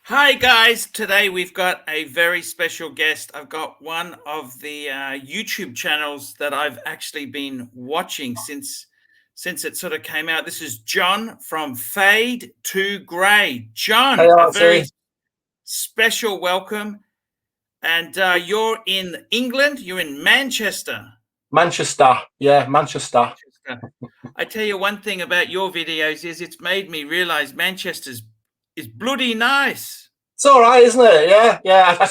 Hi guys, today we've got a very special guest. I've got one of the YouTube channels that I've actually been watching since it sort of came out. This is John from Fade to Grey. Hey John, a very Archie, special welcome. And you're in England, you're in Manchester. Manchester, yeah, Manchester. Manchester. I tell you one thing about your videos is it's made me realize Manchester's is bloody nice. It's all right, isn't it? Yeah, yeah. I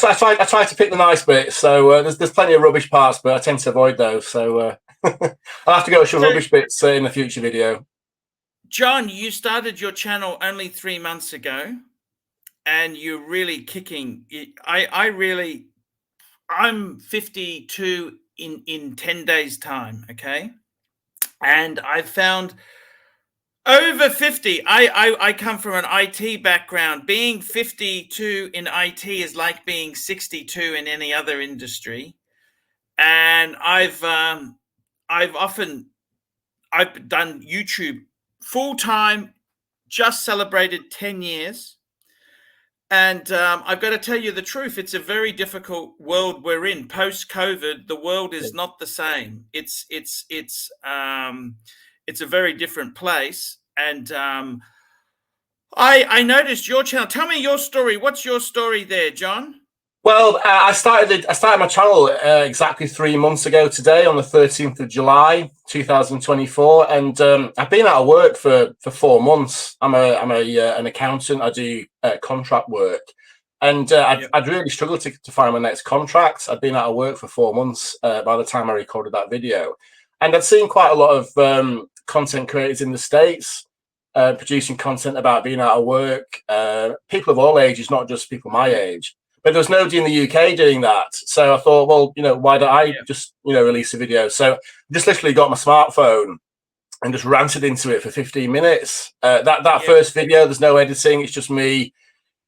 try to pick the nice bits. So there's plenty of rubbish parts, but I tend to avoid those. So I'll have to go to some So rubbish bits in a future video. John, you started your channel only 3 months ago, and you're really kicking. I'm 52 in 10 days time. Okay, and I've found over 50. I come from an IT background. Being 52 in IT is like being 62 in any other industry, and I've done YouTube full time. Just celebrated 10 years. And I've got to tell you the truth. It's a very difficult world we're in. Post COVID, the world is not the same. It's a very different place. And I noticed your channel. Tell me your story. What's your story there, John? Well, I started my channel exactly 3 months ago today, on the 13th of July, 2024, and I've been out of work for 4 months. I'm an accountant. I do contract work, and I'd really struggled to find my next contract. I'd been out of work for 4 months by the time I recorded that video, and I'd seen quite a lot of content creators in the States producing content about being out of work. People of all ages, not just people my age. But there was nobody in the UK doing that. So I thought, well, why don't I just, release a video? So I just literally got my smartphone and just ranted into it for 15 minutes. That first video, there's no editing. It's just me,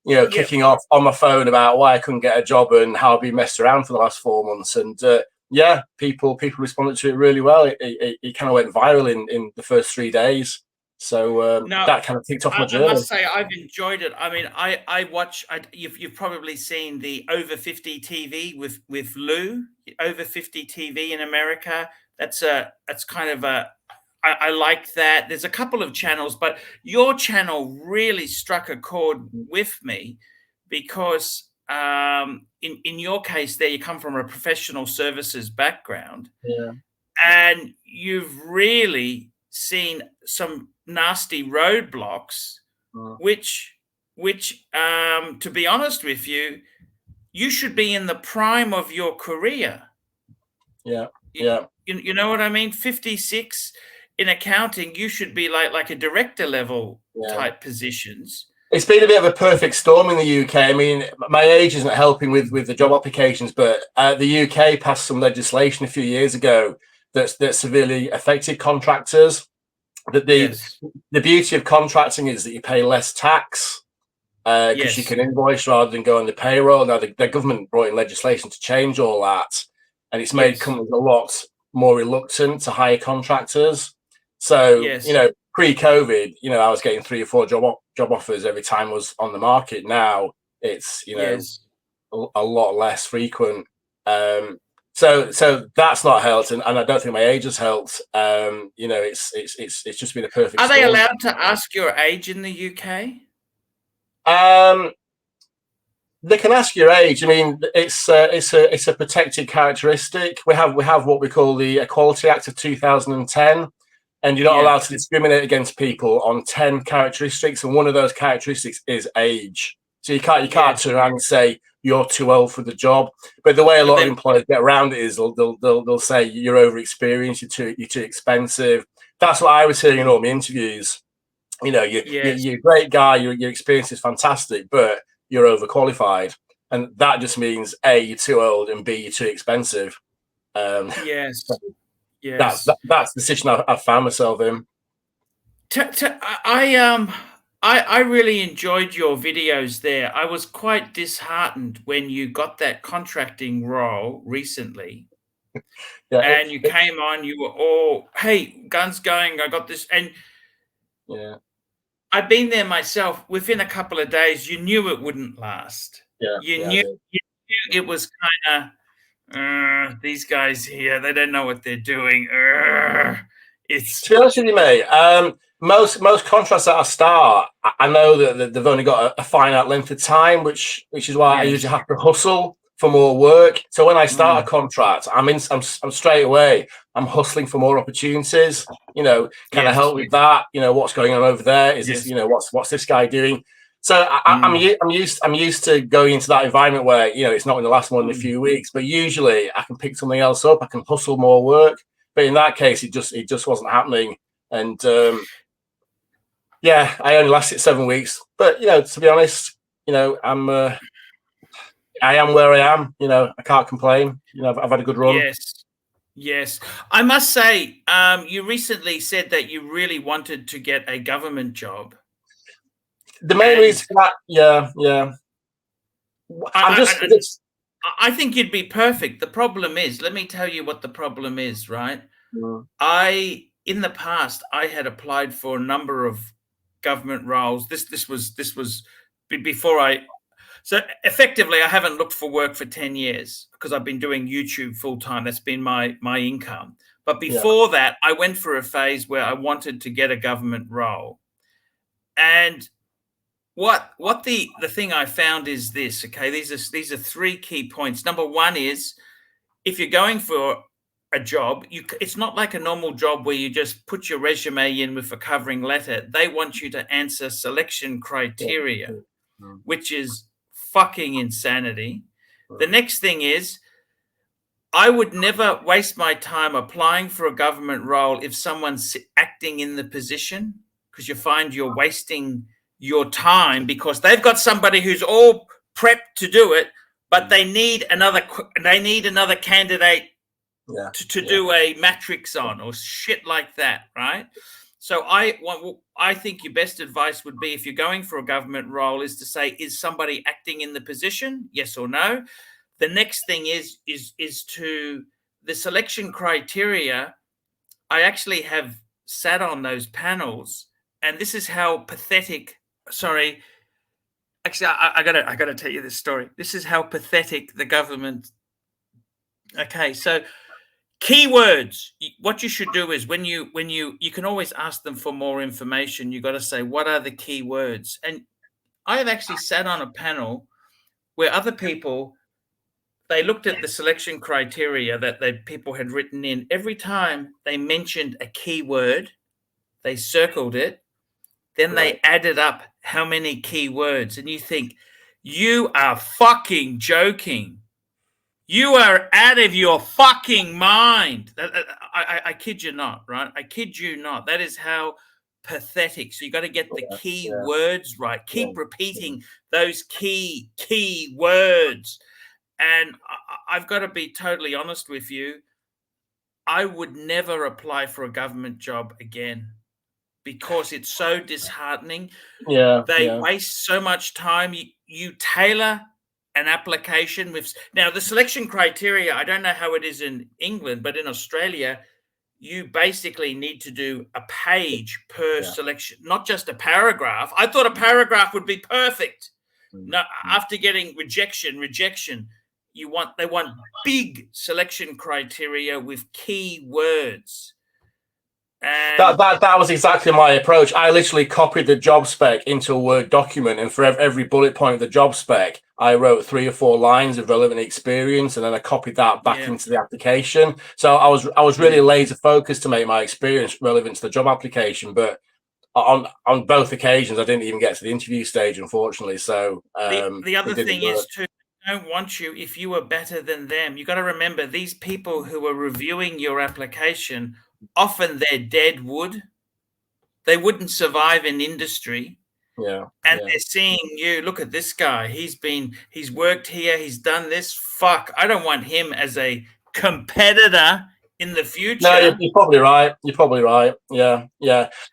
kicking off on my phone about why I couldn't get a job and how I've been messed around for the last 4 months. And people responded to it really well. It kind of went viral in the first 3 days. So that kind of kicked off my journey. I must say I've enjoyed it. I mean, I watch. You've probably seen the Over 50 TV with Lou. Over 50 TV in America. That's kind of a. I like that. There's a couple of channels, but your channel really struck a chord with me because in your case, there you come from a professional services background, and you've really seen some nasty roadblocks, which to be honest with you, you should be in the prime of your career. You know what I mean? 56 in accounting, you should be like a director level type positions. It's been a bit of a perfect storm in the UK. I mean, my age isn't helping with the job applications, but the UK passed some legislation a few years ago that severely affected contractors. That the beauty of contracting is that you pay less tax because you can invoice rather than go on the payroll. Now the government brought in legislation to change all that, and it's made companies a lot more reluctant to hire contractors. So pre-COVID, I was getting 3 or 4 job offers every time I was on the market. Now it's a lot less frequent. So that's not helped, and I don't think my age has helped. It's just been a perfect. Are they allowed to ask your age in the UK? They can ask your age. I mean, it's a protected characteristic. We have what we call the Equality Act of 2010, and you're not allowed to discriminate against people on 10 characteristics, and one of those characteristics is age. So you can't turn around and say you're too old for the job. But the way a lot of employers get around it is they'll say you're over experienced, you're too expensive. That's what I was hearing in all my interviews. You're a great guy, your experience is fantastic, but you're overqualified. And that just means A, you're too old, and B, you're too expensive. That's the decision I've found myself in. I really enjoyed your videos there. I was quite disheartened when you got that contracting role recently. And you came on, you were all, hey, guns going, I got this. And I've been there myself. Within a couple of days, you knew it wouldn't last. Yeah, You yeah, I knew, do. you knew it was kind of these guys here. They don't know what they're doing. It's To be honest with you, mate, most contracts that I start, I know that they've only got a finite length of time, which is why I yes. usually have to hustle for more work. So when I start a Mm, contract, I'm straight away. I'm hustling for more opportunities. You know, can I yes. help with that? You know, what's going on over there? Is this, Yes. you know, what's this guy doing? So Mm, I'm used to going into that environment where, you know, it's not going to last more than a mm. few weeks, but usually I can pick something else up. I can hustle more work. But in that case, it just wasn't happening. And yeah, I only lasted 7 weeks. But you know, to be honest, you know, I am where I am. You know, I can't complain. You know, I've had a good run. Yes. Yes. I must say, you recently said that you really wanted to get a government job. The main And reason for that, yeah. I'm just, I, I think you'd be perfect. The problem is, let me tell you what the problem is, right? In the past, I had applied for a number of government roles. This was before so effectively, I haven't looked for work for 10 years because I've been doing YouTube full time. That's been my income. But yeah, before that, I went for a phase where I wanted to get a government role. And what the thing I found is this, okay? These are three key points. Number one is, if you're going for a job, it's not like a normal job where you just put your resume in with a covering letter. They want you to answer selection criteria, yeah. which is fucking insanity. The next thing is, I would never waste my time applying for a government role if someone's acting in the position, because you find you're wasting your time because they've got somebody who's all prepped to do it, but they need another candidate Yeah, to do a matrix on or shit like that, right? So I think your best advice would be, if you're going for a government role, is to say, is somebody acting in the position, yes or no? The next thing is to the selection criteria. I actually have sat on those panels, and this is how pathetic. Sorry, actually, I gotta tell you this story. This is how pathetic the government. Okay, so keywords. What you should do is, when you can always ask them for more information. You got to say, what are the keywords? And I have actually sat on a panel where other people, they looked at the selection criteria that people had written in. Every time they mentioned a keyword, they circled it. Then right. they added up how many keywords, and you think, you are fucking joking. You are out of your fucking mind. I kid you not, right? I kid you not. That is how pathetic. So you got to get the key Yeah, words right. yeah, Keep repeating those key words. And I've got to be totally honest with you. I would never apply for a government job again because it's so disheartening. They yeah, waste so much time. You tailor an application with, now the selection criteria, I don't know how it is in England, but in Australia, you basically need to do a page per yeah. selection, not just a paragraph. I thought a paragraph would be perfect. No, after getting rejection, they want big selection criteria with key words. And That was exactly my approach. I literally copied the job spec into a Word document, and for every bullet point of the job spec, I wrote 3 or 4 lines of relevant experience, and then I copied that back into the application. So I was really laser focused to make my experience relevant to the job application. But on both occasions, I didn't even get to the interview stage, unfortunately. So the other it didn't thing work. is, too, they don't want you if you are better than them. You got to remember, these people who are reviewing your application, often they're dead wood. They wouldn't survive in industry. Yeah, and they're seeing you. Look at this guy. He's worked here. He's done this. Fuck, I don't want him as a competitor in the future. No, you're probably right. You're probably right. Yeah.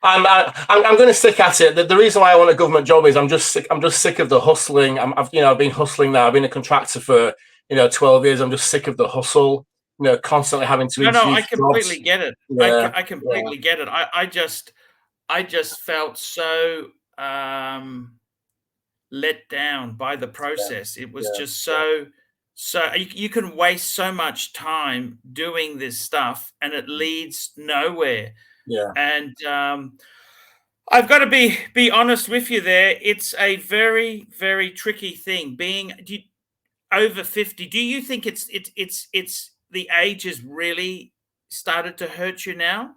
I'm going to stick at it. The reason why I want a government job is I'm just sick of the hustling. I've been hustling now. I've been a contractor for 12 years. I'm just sick of the hustle. Constantly having to interview. No, I completely get it. Yeah, I completely get it. I just felt so let down by the Yeah, process. It was yeah, just so you can waste so much time doing this stuff and it leads nowhere. yeah. And I've got to be honest with you there. It's a very, very tricky thing. Being over 50, do you think it's the age has really started to hurt you now?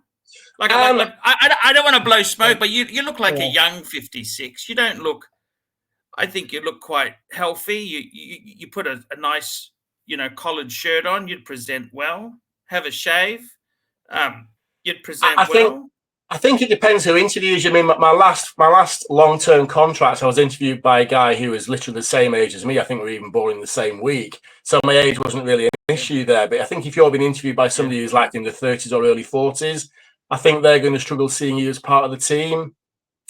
Um, I don't want to blow smoke, but you look like a yeah. young 56. You don't look. I think you look quite healthy. You put a nice collared shirt on. You'd present well. Have a shave. You'd I, present I think well. I think it depends who interviews you. I mean, my last long-term contract, I was interviewed by a guy who was literally the same age as me. I think we were even born in the same week, so my age wasn't really an issue there. But I think if you're being interviewed by Yeah. somebody who's like in the 30s or early 40s, I think they're going to struggle seeing you as part of the team.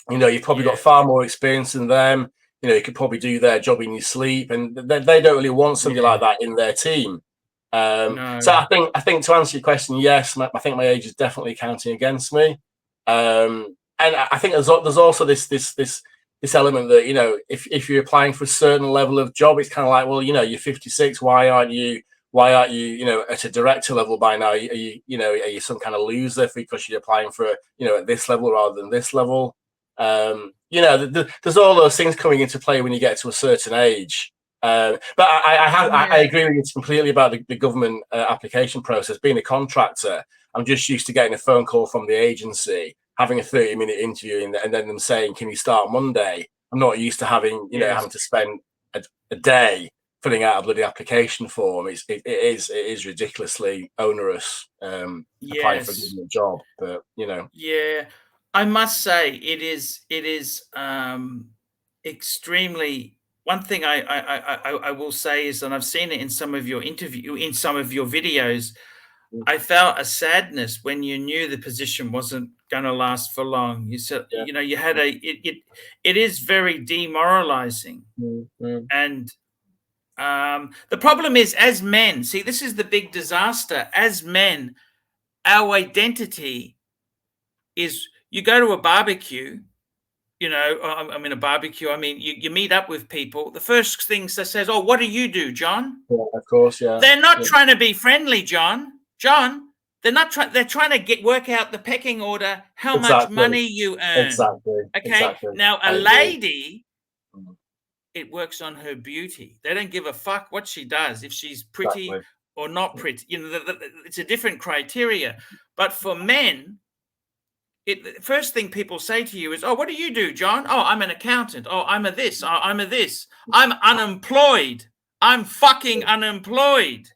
You've probably got Yeah. far more experience than them. You could probably do their job in your sleep, and they don't really want somebody Yeah. like that in their team. So No. I think to answer your question, yes, I think my age is definitely counting against me. And I think there's also this element that if you're applying for a certain level of job, it's kind of like, well, you're 56. Why aren't you at a director level by now? Are you some kind of loser because you're applying for at this level rather than this level? There's all those things coming into play when you get to a certain age. But I Yeah. agree with you completely about the government application process. Being a contractor, I'm just used to getting a phone call from the agency, having a 30-minute interview, and then them saying, "Can you start Monday?" I'm not used to having Yes. having to spend a day filling out a bloody application form. It is ridiculously onerous applying for a Yes. government job. But Yeah. I must say it is extremely. One thing I will say is, and I've seen it in some of your videos. I felt a sadness when you knew the position wasn't going to last for long. You said, yeah. you had it is very demoralizing. Mm-hmm. And the problem is, as men, see, this is the big disaster. As men, our identity is you go to a barbecue, I mean, a barbecue, I mean, you meet up with people. The first thing that says, "Oh, what do you do, John?" Yeah, of course, yeah. They're not Yeah. trying to be friendly, John. John, they're not trying. They're trying to work out the pecking order, how much Exactly. money you earn. Exactly. Okay. Exactly. Now, a I agree. lady, Mm. it works on her beauty. They don't give a fuck what she does, if she's pretty Exactly. or not pretty. It's a different criteria. But for men, the first thing people say to you is, "Oh, what do you do, John?" "Oh, I'm an accountant." "Oh, I'm a this. Oh, I'm a this. I'm unemployed. I'm fucking unemployed."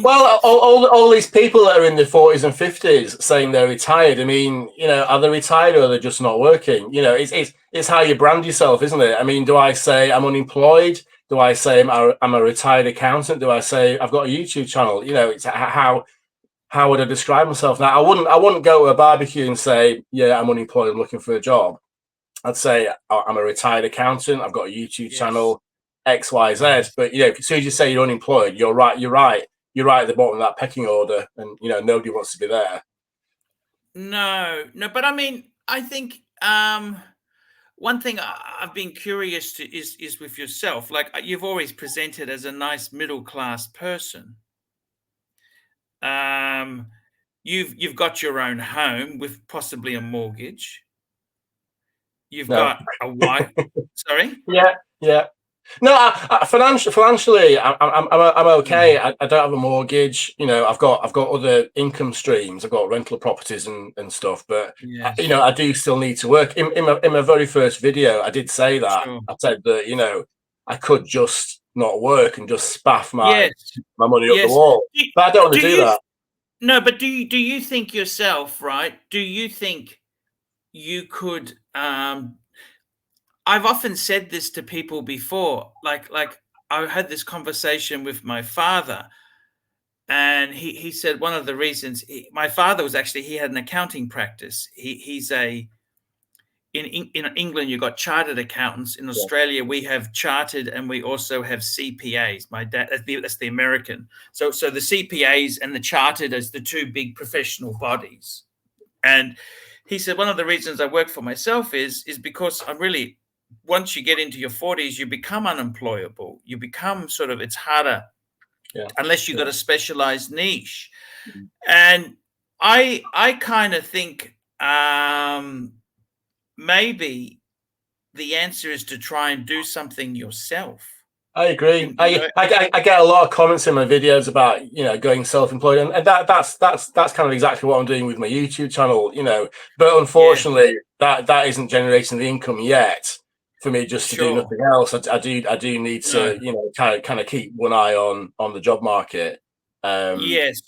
Well, all these people that are in their 40s and 50s saying they're retired. I mean, are they retired or are they just not working? It's how you brand yourself, isn't it? I mean, do I say I'm unemployed? Do I say I'm a retired accountant? Do I say I've got a YouTube channel? It's how would I describe myself now? I wouldn't go to a barbecue and say, yeah, I'm unemployed, I'm looking for a job. I'd say I'm a retired accountant, I've got a YouTube Yes. channel, X, Y, Z. Yes. But as soon as you say you're unemployed, you're right. You're right at the bottom of that pecking order, and nobody wants to be there. No, no, but I mean, I think one thing I've been curious to is with yourself. Like, you've always presented as a nice middle class person. Um, you've got your own home with possibly a mortgage. You've No. got a wife. Sorry. Yeah, yeah. No, financially, I'm okay. I don't have a mortgage. I've got other income streams. I've got rental properties and stuff. But Yes. I do still need to work. In my very first video, I did say that. Sure. I said that I could just not work and just spaff my Yes. money up the Yes. wall. But I don't want Do to do you? that. No, but do you think yourself, right? Do you think you could? I've often said this to people before. Like I had this conversation with my father, and he said one of the reasons my father was actually, he had an accounting practice. He's a in England, you've got chartered accountants. In Yeah, Australia, we have chartered, and we also have CPAs. My dad, that's the American. So the CPAs and the chartered as the two big professional bodies. And he said one of the reasons I work for myself is because I'm really, once you get into your 40s, you become unemployable. You become sort of, it's harder unless you've got a specialized niche. And I kind of think maybe the answer is to try and do something yourself. I agree. I get a lot of comments in my videos about, you know, going self-employed, and that's kind of exactly what I'm doing with my YouTube channel, you know. But unfortunately, that isn't generating the income yet for me just to do nothing else. I do need to, you know, kind of keep one eye on the job market. Yes,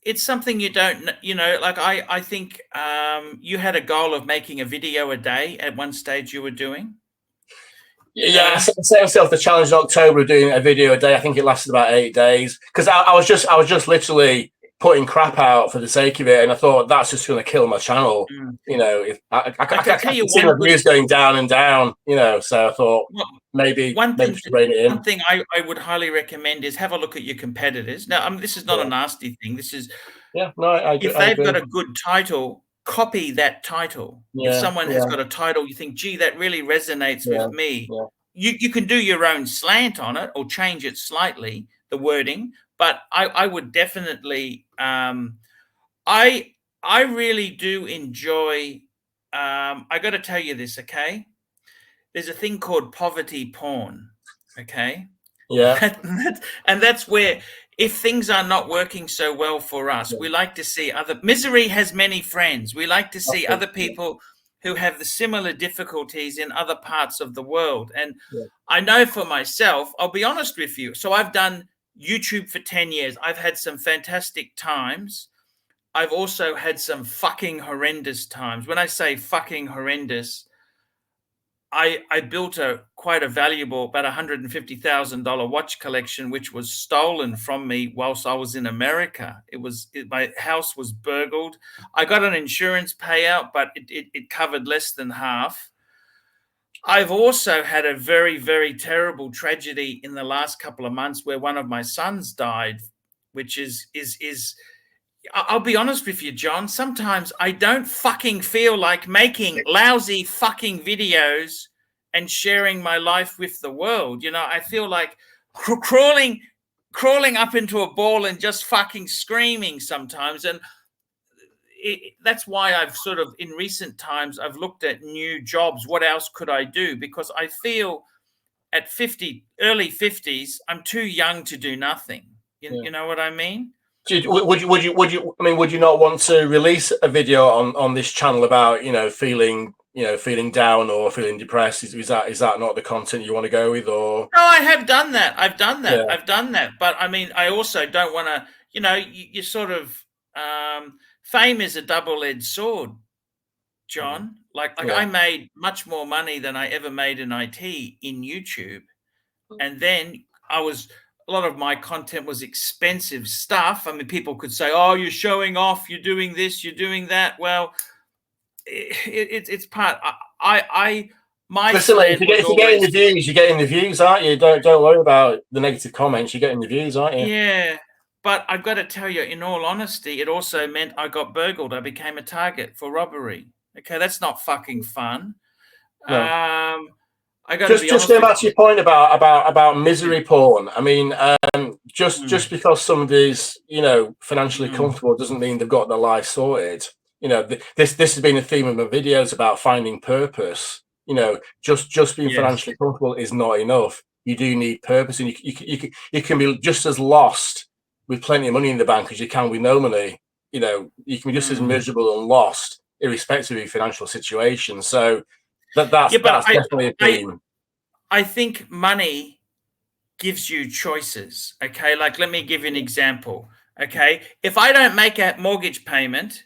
it's something you don't, you know, like I think you had a goal of making a video a day at one stage you were doing. Yeah, I set myself the challenge in October of doing a video a day. I think it lasted about 8 days because I was just literally putting crap out for the sake of it, and I thought that's just going to kill my channel. You know, if I can see my views going down and down. You know, so I thought maybe just rein it in. One thing I would highly recommend is have a look at your competitors. Now, this is not a nasty thing. This is if they've got a good title, copy that title. If someone has got a title, you think, gee, that really resonates with me. You can do your own slant on it or change it slightly, the wording. But I would definitely, I really do enjoy. I got to tell you this, okay? There's a thing called poverty porn, okay? Yeah. And that's where, if things are not working so well for us, we like to see other. Misery has many friends. We like to see other people who have the similar difficulties in other parts of the world. And I know for myself, I'll be honest with you. So I've done YouTube for 10 years. I've had some fantastic times. I've also had some fucking horrendous times. When I say fucking horrendous, I built quite a valuable, about $150,000 watch collection, which was stolen from me whilst I was in America. My house was burgled. I got an insurance payout, but it covered less than half. I've also had a very, very terrible tragedy in the last couple of months where one of my sons died, which is I'll be honest with you, John. Sometimes I don't fucking feel like making lousy fucking videos and sharing my life with the world. You know, I feel like crawling up into a ball and just fucking screaming sometimes. And that's why I've sort of, in recent times, I've looked at new jobs. What else could I do? Because I feel at early 50s, I'm too young to do nothing. You know what I mean? Would you not want to release a video on this channel about, you know, feeling down or feeling depressed? Is that not the content you want to go with? Or no, I have done that. I've done that. But I mean, I also don't want to, you know, you sort of fame is a double-edged sword, John. Like I made much more money than I ever made in IT in YouTube, and then a lot of my content was expensive stuff. I mean, people could say, oh, you're showing off, you're doing this, you're doing that. Well, it's part. Listen, if you're getting the views, you're getting the views, aren't you? Don't worry about the negative comments. You're getting the views, aren't you? Yeah. But I've got to tell you, in all honesty, it also meant I got burgled. I became a target for robbery. Okay, that's not fucking fun. No. Just going back to your point about misery porn. I mean, just because somebody's, you know, financially comfortable doesn't mean they've got their life sorted. You know, this has been a theme of my videos about finding purpose. You know, just being financially comfortable is not enough. You do need purpose, and you can be just as lost with plenty of money in the bank as you can with no money. You know, you can be just as miserable and lost, irrespective of your financial situation. So that's definitely a theme. I think money gives you choices. Okay, like let me give you an example. Okay, if I don't make a mortgage payment,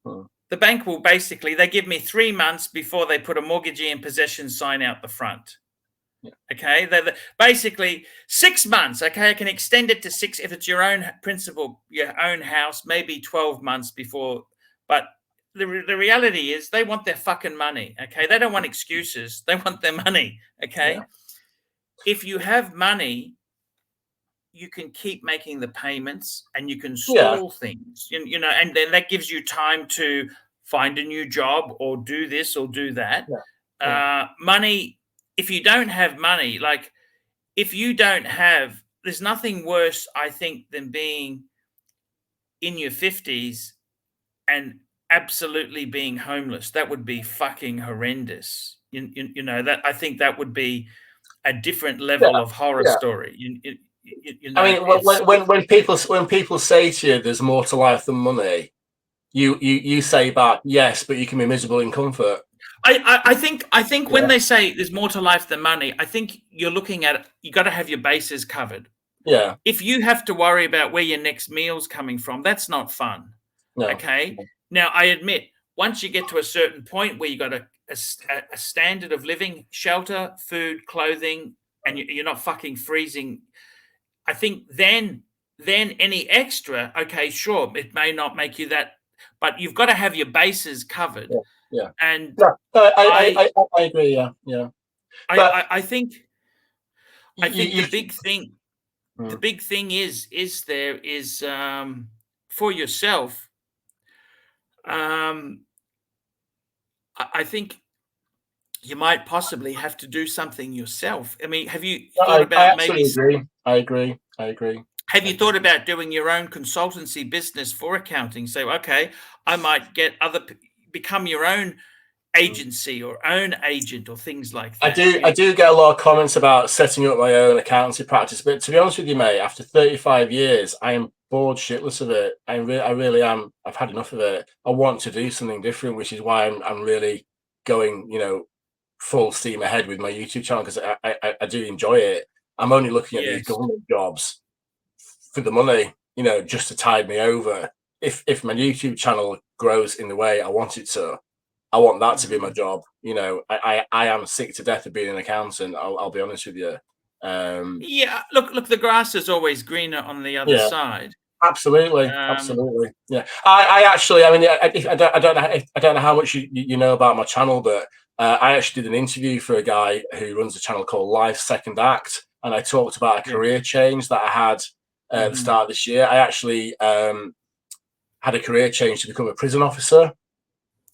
the bank will they give me 3 months before they put a mortgagee in possession sign out the front. Okay, they're basically 6 months. Okay, I can extend it to 6 if it's your own principal, your own house, maybe 12 months before. But the reality is they want their fucking money. Okay, they don't want excuses. They want their money. Okay, if you have money, you can keep making the payments and you can Yeah, stall things, you know, and then that gives you time to find a new job or do this or do that. yeah, yeah, Money, if you don't have money, like if you don't have, there's nothing worse, I think, than being in your 50s and absolutely being homeless. That would be fucking horrendous. You know, that I think that would be a different yeah, level of horror yeah. story. You I know, mean, it's when people say to you, "There's more to life than money," you say back, "Yes, but you can be miserable in comfort." I think when Yeah, they say there's more to life than money, I think you're looking at, you got to have your bases covered. yeah, If you have to worry about where your next meal's coming from, that's not fun. no, Okay. Now, I admit, once you get to a certain point where you got a standard of living, shelter, food, clothing, and you're not fucking freezing, I think then any extra, okay, sure, it may not make you that, but you've got to have your bases covered. yeah, yeah. And No, I I agree. Yeah, yeah. I But I, I think I think you the mm, big thing there is for yourself. Um, I think you might possibly have to do something yourself. I mean, have you thought I about maybe absolutely agree. I agree. I agree. have I you agree. thought about doing your own consultancy business for accounting? So, okay, I might get become your own agency or own agent or things like that. I do get a lot of comments about setting up my own accountancy practice, but to be honest with you, mate, after 35 years, I am bored shitless of it. I really am. I've had enough of it. I want to do something different, which is why I'm really going, full steam ahead with my YouTube channel because I do enjoy it. I'm only looking at these Yes. government jobs for the money, just to tide me over. If my YouTube channel grows in the way I want it to, I want that to be my Mhm. job. I am sick to death of being an accountant. I'll be honest with you. Yeah, look, the grass is always greener on the other Yeah, side. absolutely, Um, absolutely. Yeah, I actually, I mean, I don't know how much you know about my channel, but I actually did an interview for a guy who runs a channel called Life Second Act, and I talked about a yeah. career change that I had at the Mhm. start of this year. I actually had a career change to become a prison officer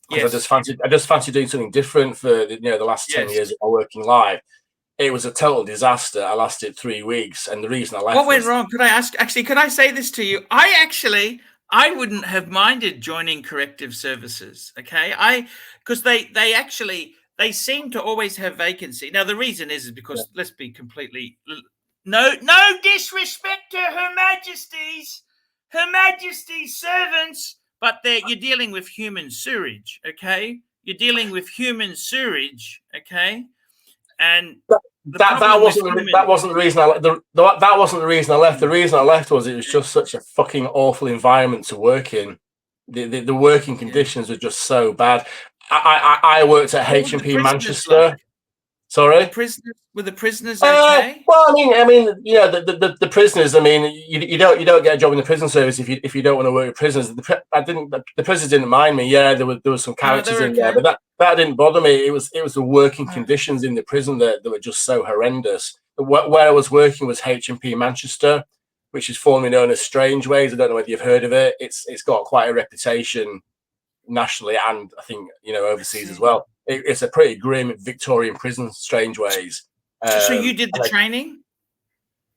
because Yes. I just fancied doing something different for the last 10 Yes. years of my working life. It was a total disaster. I lasted 3 weeks, and the reason I What left went was wrong? Could I ask? Actually, could I say this to you? I wouldn't have minded joining corrective services. Okay, because they seem to always have vacancy. Now the reason is yeah, because let's be completely no disrespect to Her Majesty's servants, but you're dealing with human sewage. Okay, you're dealing with human sewage. Okay, and the that problem with wasn't human. the reason that wasn't the reason I left. The reason I left was it was just such a fucking awful environment to work in. The working Yeah. conditions were just so bad. I worked at What were the H&P prisoners like? Manchester. Sorry. Were the prisoners okay? Well, the prisoners. I mean, you don't get a job in the prison service if you don't want to work with prisoners. The prisoners didn't mind me. Yeah, there was some No, characters they're in there, okay. but that didn't bother me. It was the working Uh, conditions in the prison that were just so horrendous. Where I was working was H&P Manchester, which is formerly known as Strange Ways. I don't know whether you've heard of it. It's got quite a reputation nationally and I think I overseas as see. well. It's a pretty grim Victorian prison, Strange Ways. So you did the And training?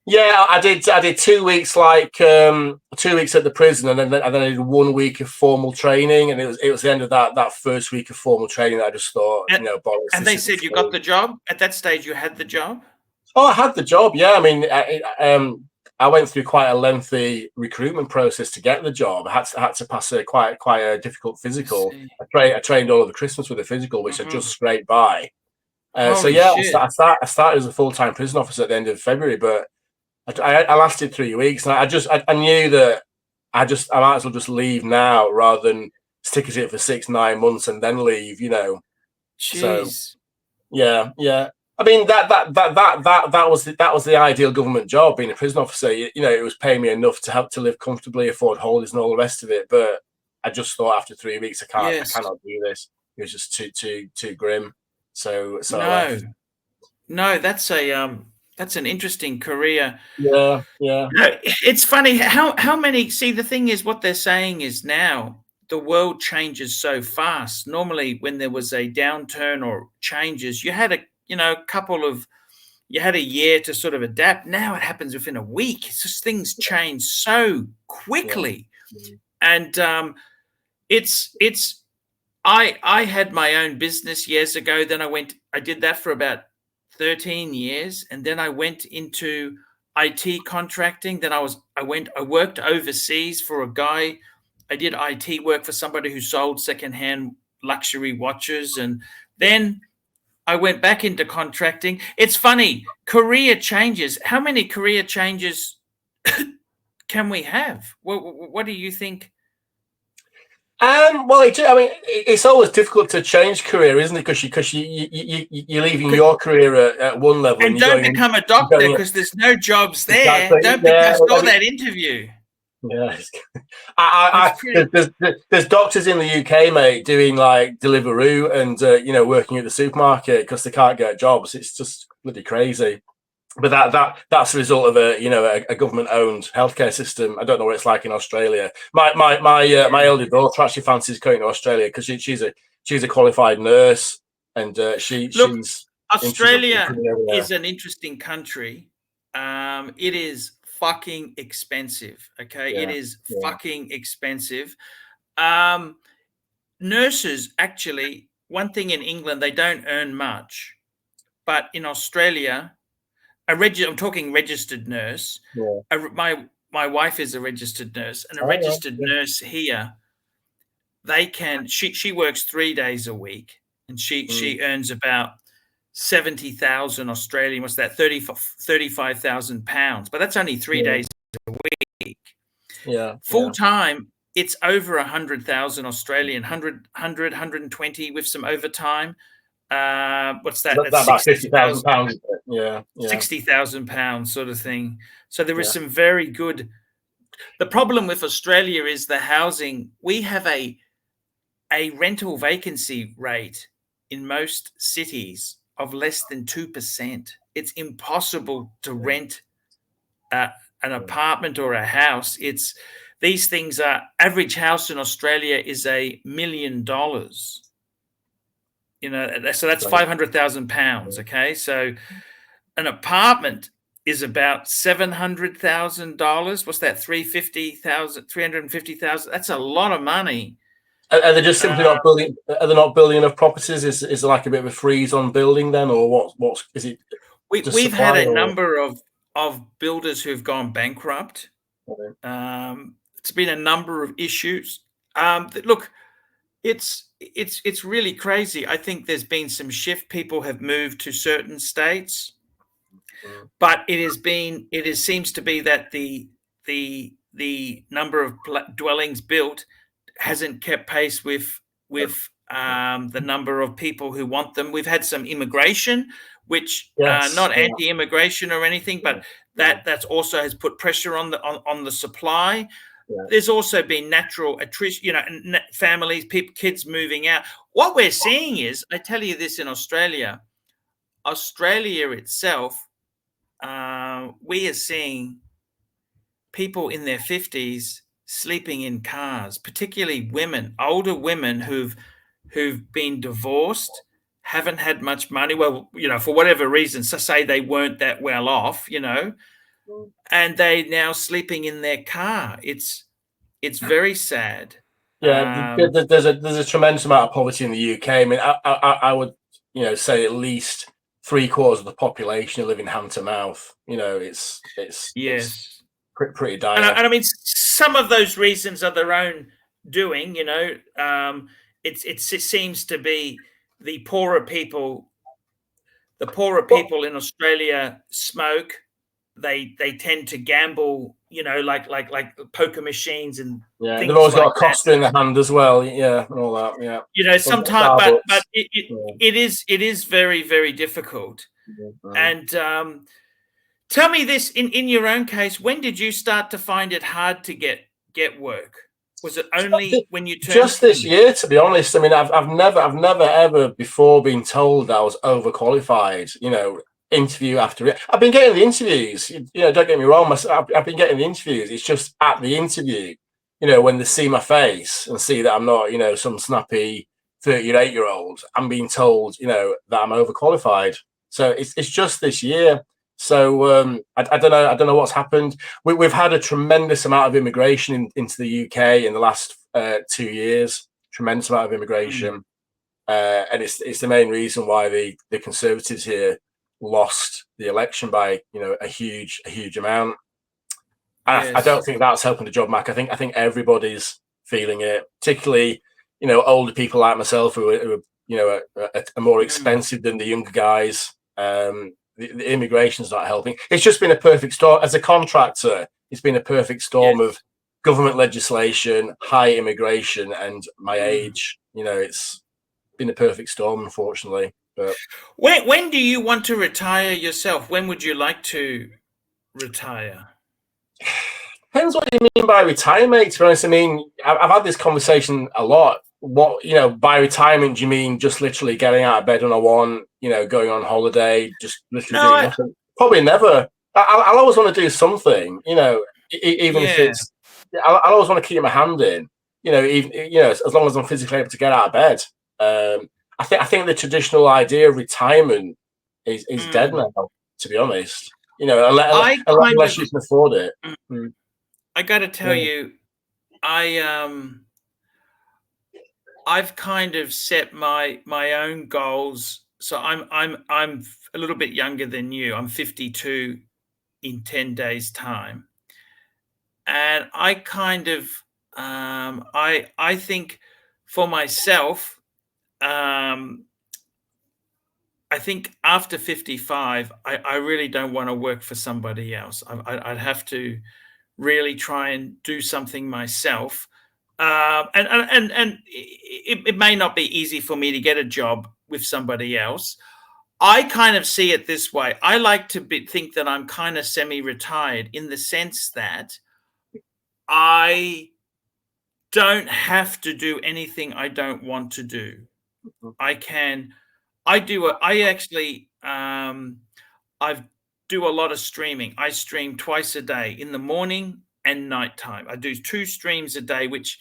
yeah, I did. I did 2 weeks, 2 weeks at the prison, and then I did 1 week of formal training. And it was the end of that first week of formal training that I just thought, And, Boris, and this they isn't said you for got me. the job? At that stage, you had the job? Oh, I had the job. Yeah, I mean, I went through quite a lengthy recruitment process to get the job. I had to pass a quite a difficult I physical. see. I trained all over Christmas with a physical, which I just Mhm. scraped by. So Holy yeah, shit. I started as a full-time prison officer at the end of February, but I lasted 3 weeks, and I knew that I might as well just leave now rather than stick at it for 6 9 months and then leave. So Jeez. yeah, yeah. I mean that was the ideal government job, being a prison officer. It was paying me enough to help to live comfortably, afford holidays, and all the rest of it. But I just thought after 3 weeks, I Yes. cannot do this. It was just too grim. So I No. left. No, that's a That's an interesting career. Yeah, yeah, It's funny how many. See, the thing is, what they're saying is now the world changes so fast. Normally, when there was a downturn or changes, you had a couple of you had a year to sort of adapt. Now it happens within a week. It's just things change so yeah. quickly, and it's. I had my own business years ago. Then I did that for about 13 years, and then I went into IT contracting. Then I worked overseas for a guy. I did IT work for somebody who sold secondhand luxury watches, and then I went back into contracting. It's funny, career changes. How many career changes can we have? What do you think? Well, I mean, it's always difficult to change career, isn't it? Because you're leaving your career at one level and And you're don't going, become a doctor because there's no jobs there. exactly, Don't yeah, I saw that interview. yeah. It's pretty. There's doctors in the UK, mate, doing like Deliveroo and working at the supermarket because they can't get jobs. It's just bloody crazy. But that's a result of a government owned healthcare system. I don't know what it's like in Australia. My elder daughter actually fancies going to Australia because she's a qualified nurse and Look, she's Australia interested in is an interesting country. It is fucking expensive. Okay, it yeah, is yeah, fucking expensive. Nurses, actually, one thing in England, they don't earn much, but in Australia, I'm talking registered nurse. yeah. My wife is a registered nurse, and a Oh, registered yeah, nurse here, she works 3 days a week, and mm, she earns about 70,000 Australian. What's that? 35,000 pounds. But that's only three yeah, days a week. yeah, Full yeah. time, it's over 100,000 Australian, 120 with some overtime. What's that? That That's about £50,000. 60,000. Yeah, yeah, 60,000 pounds sort of thing. So there is yeah. some very good. The problem with Australia is the housing. We have a rental vacancy rate in most cities of less than 2%. It's impossible to rent an apartment or a house. These things are average house in Australia is $1 million. So that's Right. £500,000. Okay, so an apartment is about $700,000. What's that? 350,000. That's a lot of money. Are they just simply Uh, not building? Are they not building enough properties? Is there like a bit of a freeze on building then, or what's is it just we've had supply a or? number of builders who've gone bankrupt. It's been a number of issues. Look, it's really crazy. I think there's been some shift. People have moved to certain states, but it seems to be that the number of dwellings built hasn't kept pace with the number of people who want them. We've had some immigration, which Yes, not yeah, anti-immigration or anything, yeah, but that's also has put pressure on the supply. yeah, There's also been natural attrition, families, people, kids moving out. What we're seeing is, I tell you this, in Australia itself, we are seeing people in their 50s sleeping in cars, particularly women, older women who've been divorced, haven't had much money. Well, for whatever reason, so say they weren't that well off, and they now sleeping in their car. It's very sad. yeah. There's a tremendous amount of poverty in the UK. I mean, I would say at least three-quarters of the population live in hand to mouth. It's Yes. pretty And dire. I mean, some of those reasons are their own doing. It seems to be the poorer people. The poorer Well, people in Australia smoke. They tend to gamble. Like poker machines and yeah, they've things always got like a that. Costa in their hand as well. Yeah, and all that. Yeah, Sometimes, but Starbucks. Yeah. it is very, very difficult. Yeah. And tell me this, in your own case, when did you start to find it hard to get work? Was it only when you turned Just this 50? year, to be honest. I mean, I've never ever before been told that I was overqualified. interview after it. I've been getting the interviews. Don't get me wrong. I've been getting the interviews. It's just at the interview, when they see my face and see that I'm not, some snappy 38-year-old, I'm being told, that I'm overqualified. So it's just this year. So I don't know. I don't know what's happened. We've had a tremendous amount of immigration into the UK in the last 2 years. Tremendous amount of immigration, and it's the main reason why the Conservatives here lost the election by a huge amount. Yes. I don't think that's helping the job market. I think everybody's feeling it, particularly older people like myself who are more expensive than the younger guys. The immigration's not helping. It's just been a perfect storm. As a contractor, it's been a perfect storm of government legislation, high immigration, and my age. It's been a perfect storm, unfortunately. But when do you want to retire yourself? When would you like to retire? Depends what you mean by retirement, to be honest. I mean, I've had this conversation a lot. What, by retirement, do you mean just literally getting out of bed when I want, going on holiday, just literally doing nothing? Probably never. I'll always want to do something, even if it's, I'll always want to keep my hand in, as long as I'm physically able to get out of bed. I think the traditional idea of retirement is dead now, to be honest. Unless you can afford it. I got to tell you, I've kind of set my own goals. So I'm a little bit younger than you. I'm 52 in 10 days time, and I kind of I think for myself, I think after 55, I really don't want to work for somebody else. I'd have to really try and do something myself. And it may not be easy for me to get a job with somebody else. I kind of see it this way. I like to think that I'm kind of semi-retired in the sense that I don't have to do anything I don't want to do. I do a lot of streaming. I stream twice a day, in the morning and nighttime. I do 2 streams a day, which,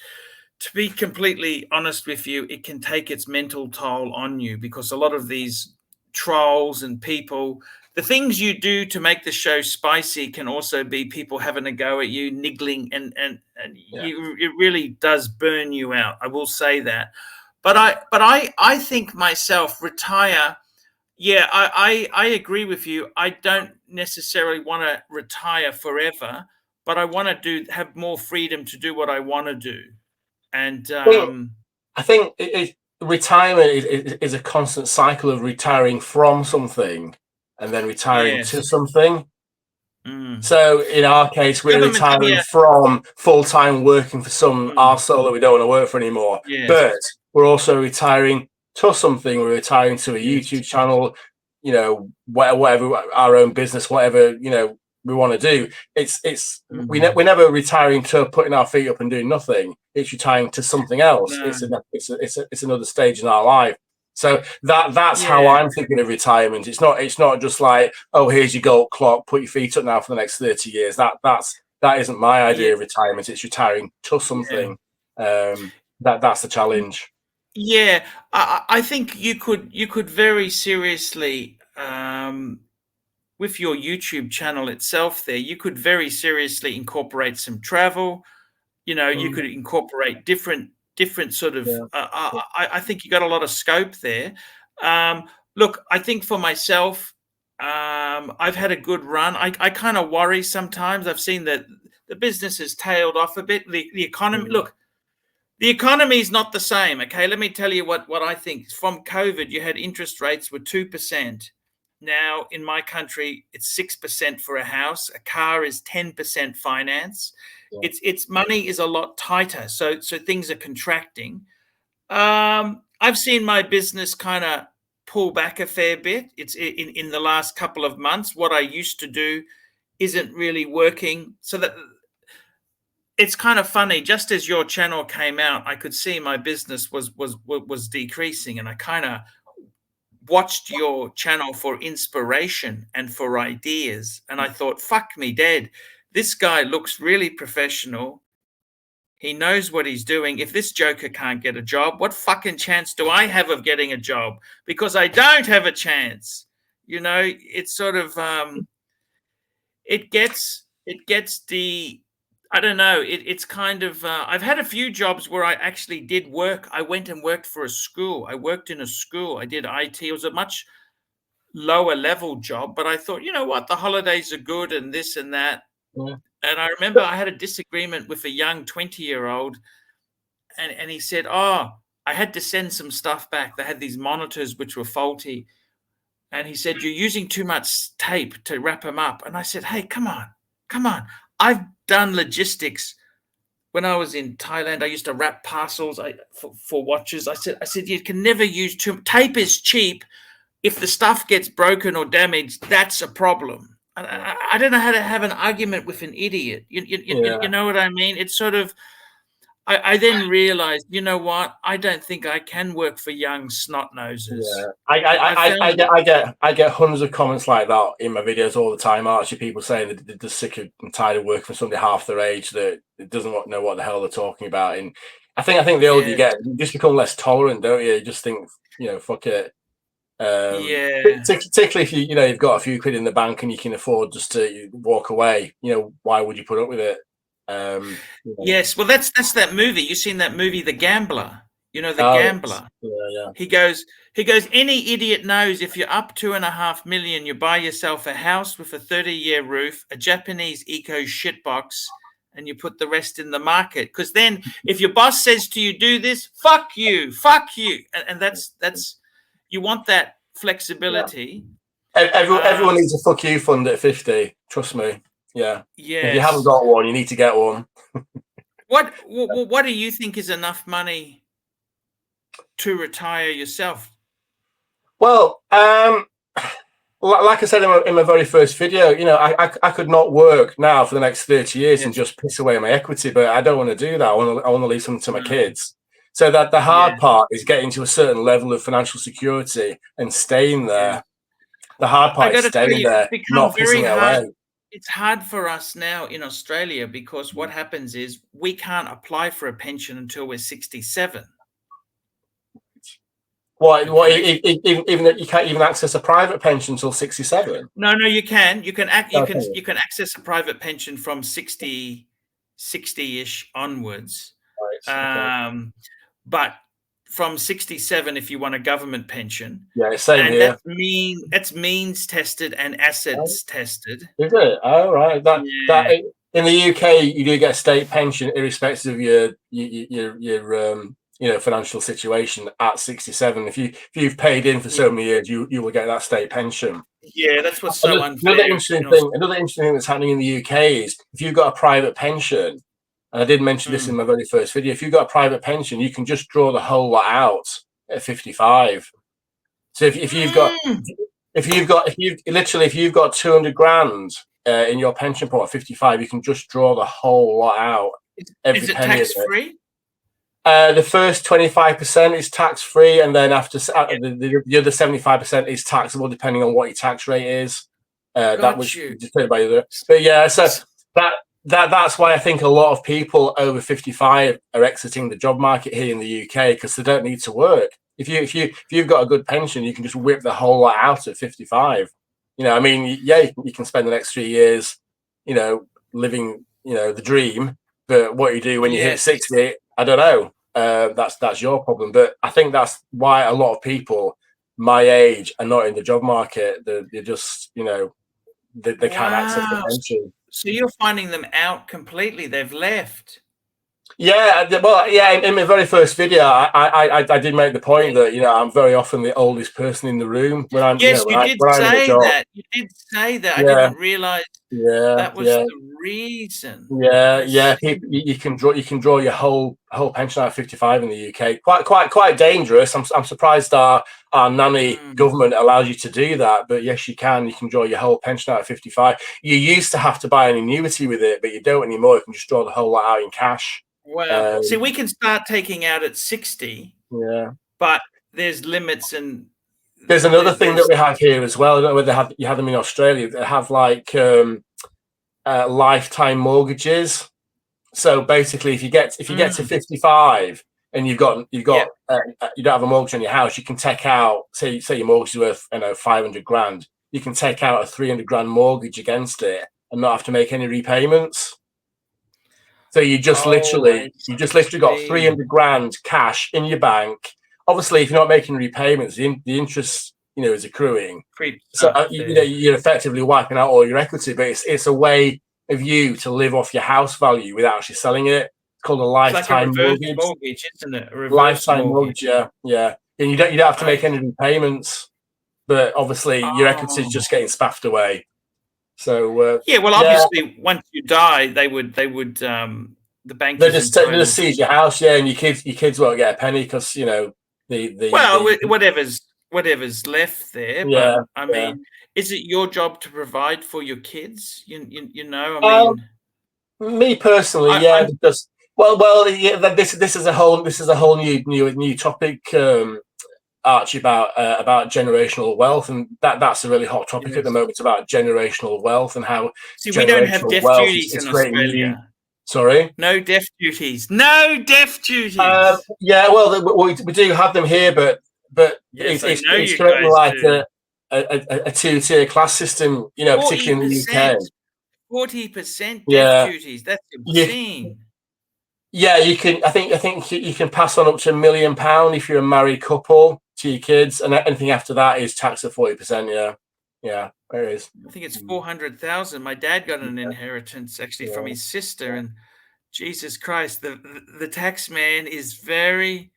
to be completely honest with you, it can take its mental toll on you, because a lot of these trolls and people, the things you do to make the show spicy can also be people having a go at you, niggling, and it really does burn you out. I will say that. But I think myself, retire. Yeah, I agree with you. I don't necessarily want to retire forever, but I want to have more freedom to do what I want to do. And I think retirement is a constant cycle of retiring from something and then retiring to something. So in our case, we're retiring from full-time working for some arsehole that we don't want to work for anymore. But we're also retiring to something. We're retiring to a YouTube channel, whatever, our own business, whatever, we want to do. We're never retiring to putting our feet up and doing nothing. It's retiring to something else. It's another stage in our life. So that's how I'm thinking of retirement. It's not just like, oh, here's your gold clock, put your feet up now for the next 30 years. That isn't my idea of retirement. It's retiring to something. That's the challenge. Yeah, I think you could very seriously, with your YouTube channel itself there, you could very seriously incorporate some travel. You could incorporate different sort of, I think you got a lot of scope there. Look, I think for myself, I've had a good run. I kind of worry sometimes. I've seen that the business has tailed off a bit. The economy, look, the economy is not the same. Okay, let me tell you what I think. From COVID, you had interest rates were 2%. Now in my country, it's 6% for a house. A car is 10% finance. It's money is a lot tighter. So things are contracting. I've seen my business kind of pull back a fair bit. It's in the last couple of months. What I used to do isn't really working. So that it's kind of funny. Just as your channel came out, I could see my business was decreasing, and I kind of watched your channel for inspiration and for ideas, and I thought, fuck me dead, this guy looks really professional. He knows what he's doing. If this joker can't get a job, what fucking chance do I have of getting a job? Because I don't have a chance. You know, it's sort of it gets the, I don't know, it's kind of I've had a few jobs where I actually did work. I went and worked for a school. I worked in a school. I did IT. It was a much lower level job, but I thought, you know what, the holidays are good and this and that. Yeah. And I remember I had a disagreement with a young 20-year-old, and he said, oh, I had to send some stuff back. They had these monitors which were faulty. And he said, you're using too much tape to wrap them up. And I said, hey, come on. I've done logistics. When I was in Thailand, I used to wrap parcels for watches. I said, you can never use tape is cheap. If the stuff gets broken or damaged, that's a problem. I don't know how to have an argument with an idiot. You know what I mean? It's sort of, I then realized, you know what? I don't think I can work for young snot noses. Yeah, I get hundreds of comments like that in my videos all the time. Archie, people saying that they're just sick and tired of working for somebody half their age that doesn't know what the hell they're talking about. And I think the older you get, you just become less tolerant, don't you? You just think, you know, fuck it. Particularly if you've got a few quid in the bank and you can afford just to walk away, you know, why would you put up with it? Yes, well, that's that movie. You've seen that movie, The Gambler. You know, The Gambler. Yeah. He goes, any idiot knows if you're up $2.5 million, you buy yourself a house with a 30-year roof, a Japanese eco shitbox, and you put the rest in the market. Because then if your boss says to you, do this, fuck you. And that's you want that flexibility. Yeah. Everyone needs a fuck you fund at 50. Trust me. Yeah. Yes. If you haven't got one, you need to get one. What do you think is enough money to retire yourself? Well, like I said in my very first video, you know, I could not work now for the next 30 years and just piss away my equity, but I don't want to do that. I want to leave something to my kids. So that the hard part is getting to a certain level of financial security and staying there. The hard part is staying there, not pissing it away. It's hard for us now in Australia because what happens is we can't apply for a pension until we're 67. What? Even that you can't even access a private pension until 67? No, you can. You can access a private pension from 60-ish onwards. Right. But from 67, if you want a government pension, same here. That's means tested and assets tested. Is it? Oh, right. That in the UK, you do get a state pension irrespective of your financial situation at 67. If you've paid in for so many years, you will get that state pension. Yeah, that's what's so unfair. Another interesting thing that's happening in the UK is if you've got a private pension. And I did mention this in my very first video. If you've got a private pension, you can just draw the whole lot out at 55. So if you've got 200 grand in your pension pot at 55, you can just draw the whole lot out. Is it tax free? The first 25% is tax free, and then after the other 75% is taxable, depending on what your tax rate is. That was determined by the. But yeah, so that's why I think a lot of people over 55 are exiting the job market here in the UK because they don't need to work. If you've got a good pension, you can just whip the whole lot out at 55. You know, I mean, yeah, you can spend the next 3 years, you know, living, you know, the dream. But what you do when you hit 60, I don't know. That's your problem. But I think that's why a lot of people my age are not in the job market. They're just, you know, they can't access the pension. So you're finding them out completely. They've left. Yeah, well, yeah. In my very first video, I did make the point that, you know, I'm very often the oldest person in the room when I'm. Yes, you did say that. You did say that. I didn't realize that was the reason. Yeah. You can draw your whole pension out at 55 in the UK. Quite dangerous. I'm surprised our nanny government allows you to do that, but yes, you can. You can draw your whole pension out at 55. You used to have to buy an annuity with it, but you don't anymore. You can just draw the whole lot out in cash. Well, see, we can start taking out at 60. Yeah, but there's limits, and There's another thing that there's we have here as well. I don't know whether you have them in Australia. They have like lifetime mortgages. So basically, if you get to 55 and you don't have a mortgage on your house, you can take out, say your mortgage is worth 500 grand. You can take out a 300 grand mortgage against it and not have to make any repayments. So you just literally got 300 grand cash in your bank. Obviously, if you're not making repayments, the interest is accruing. So you're effectively wiping out all your equity. But it's a way of you to live off your house value without actually selling it. It's called a lifetime mortgage, isn't it? A reverse lifetime mortgage, yeah. And you don't have to make any repayments, but obviously your equity is just getting spaffed away. So obviously, once you die, they would the bank they just seize your house, and your kids won't get a penny because whatever's left there. Yeah, but I mean, is it your job to provide for your kids? I mean, me personally, because this is a whole new topic. Archie, about generational wealth, and that's a really hot topic at the moment, about generational wealth and how we don't have death duties in Australia. Sorry, no death duties. No death duties. We do have them here, but it's currently like a two-tier class system, particularly in the UK. 40% death duties. That's obscene. Yeah, you can. I think you can pass on up to £1 million if you're a married couple to your kids, and anything after that is taxed at 40%. Yeah, there is. I think it's 400,000. My dad got an inheritance actually from his sister, and Jesus Christ, the tax man is very.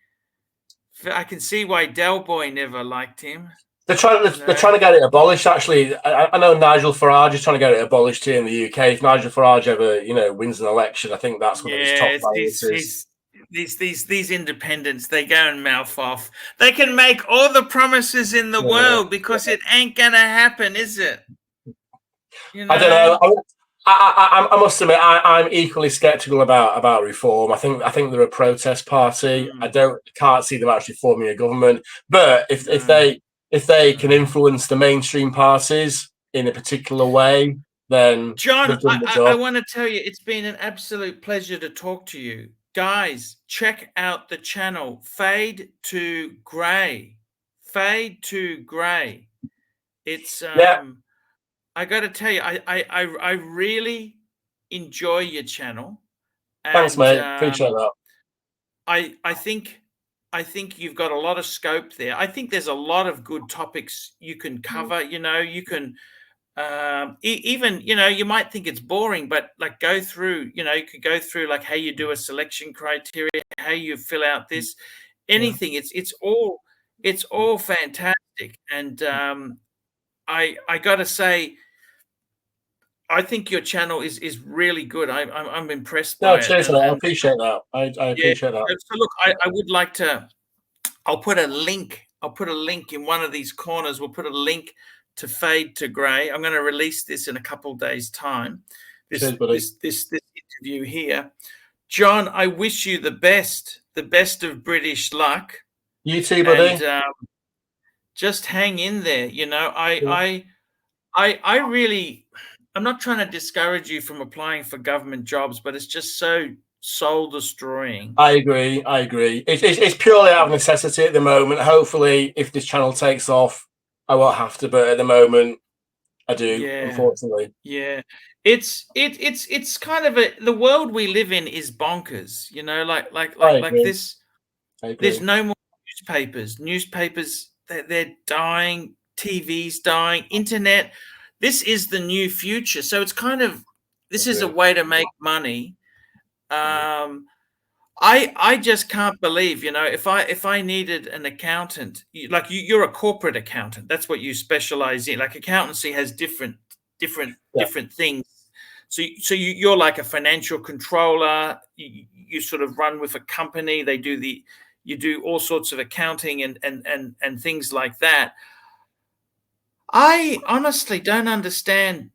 I can see why Del Boy never liked him. They're trying to get it abolished. Actually, I know Nigel Farage is trying to get it abolished here in the UK. If Nigel Farage ever, wins an election, I think that's one of his top priorities. These independents, they go and mouth off. They can make all the promises in the world because it ain't gonna happen, is it? I don't know. I must admit, I'm equally skeptical about reform. I think they're a protest party. I can't see them actually forming a government. But if they can influence the mainstream parties in a particular way, then John, I want to tell you, it's been an absolute pleasure to talk to you. Guys, check out the channel Fade to Grey. Fade to Grey. It's I got to tell you, I really enjoy your channel. Thanks, mate. Appreciate that. I think you've got a lot of scope there. I think there's a lot of good topics you can cover. You can even you might think it's boring, but like go through. You could go through like how you do a selection criteria, how you fill out this, anything. It's all fantastic, and I got to say, I think your channel is really good. I'm impressed by it. Cheers, I appreciate that. I appreciate that. So look, I would like to. I'll put a link. In one of these corners. We'll put a link to Fade to Grey. I'm going to release this in a couple of days' time. This interview here, John. I wish you the best of British luck. You too, buddy. And just hang in there. I really. I'm not trying to discourage you from applying for government jobs, but it's just so soul destroying. I agree. It's purely out of necessity at the moment. Hopefully, if this channel takes off, I won't have to. But at the moment, I do. Unfortunately. Yeah, it's kind of the world we live in is bonkers. Like this. There's no more newspapers. Newspapers, they're dying. TV's dying. Internet. This is the new future. So it's kind of, this is a way to make money. I just can't believe, if I needed an accountant, like you're a corporate accountant, that's what you specialize in. Like accountancy has different things. So you're like a financial controller. You sort of run with a company. You do all sorts of accounting and things like that. I honestly don't understand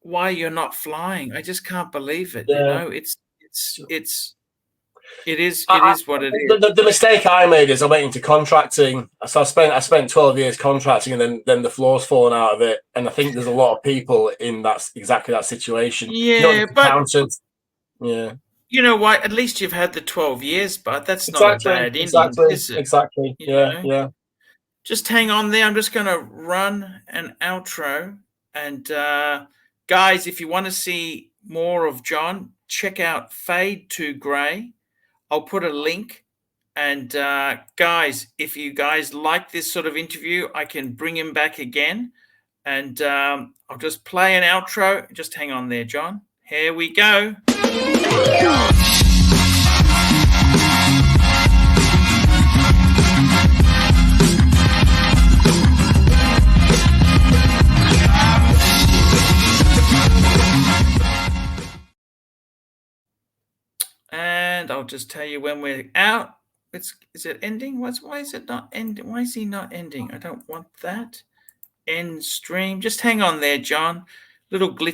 why you're not flying. I just can't believe it. It's It is what it is. The mistake I made is I went into contracting. So I spent 12 years contracting, and then the floor's fallen out of it. And I think there's a lot of people in exactly that situation. Yeah, but accountants. Yeah. You know what? At least you've had the 12 years, but that's not a bad innings, Exactly. is it? Exactly. Yeah. Just hang on there. I'm just going to run an outro. And guys, if you want to see more of John, check out Fade to Grey. I'll put a link. And guys, if you guys like this sort of interview, I can bring him back again. And I'll just play an outro. Just hang on there, John. Here we go. And I'll just tell you when we're out. Is it ending? Why is it not ending? Why is he not ending? I don't want that. End stream. Just hang on there, John. Little glitch